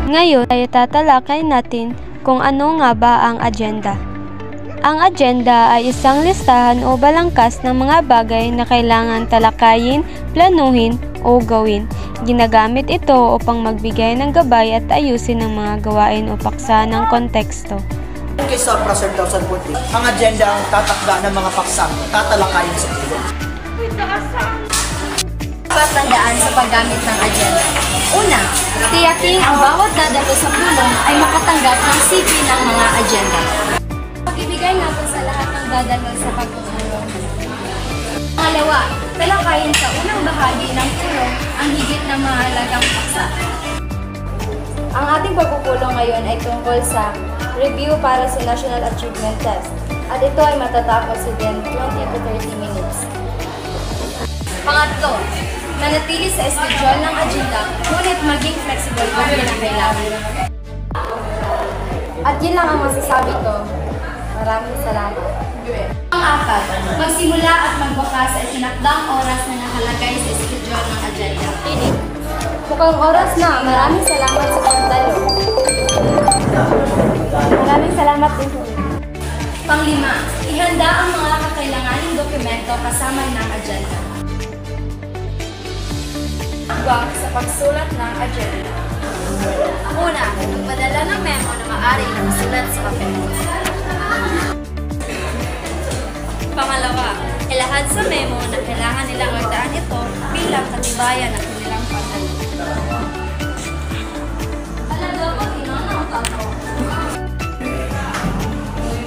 Ngayon ay tatalakay natin kung ano nga ba ang agenda. Ang agenda ay isang listahan o balangkas ng mga bagay na kailangan talakayin, planuhin o gawin. Ginagamit ito upang magbigay ng gabay at ayusin ang mga gawain o paksa ng konteksto. Kaysa Prasar 2014, ang agenda ang tatakda ng mga paksang tatalakayin sa pulong. Patandaan sa paggamit ng agenda. Una, tiyaking ang bawat dadato sa pulong ay makatanggap ng CV ng mga agenda. Pag-ibigay natin sa lahat ng dadalo sa pagpupulong. Pangalawa, talakayin sa unang bahagi ng pulong ang higit na mahalagang paksa. Ang ating pagpupulong ngayon ay tungkol sa review para sa National Achievement Test at ito ay matatapos within 20 to 30 minutes. Pangatlo, manatili sa schedule ng agenda ngunit maging flexible kung kinakailangan. At yun lang ang masasabi ko. Maraming salamat. Pang-apat, magsimula at magbukas sa itinakdang oras na nakalagay sa schedule ng agenda. Mukhang oras na. Maraming salamat sa pagdalo. Maraming salamat din po. Panglima, ihanda ang mga kakailanganing dokumento kasama ng agenda. Huwag sa pagsulat ng agenda. Una, magpadala ng memo na maaaring nakasulat sa papel. Pangalawa, ilahad sa memo na kailangan nilang magdaan ito bilang katibayan ng kanilang pagdalo.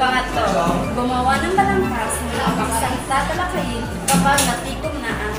Pangatlo, gumawa ng balangkas mula ang paksang tatalakayin kapag natikom na ang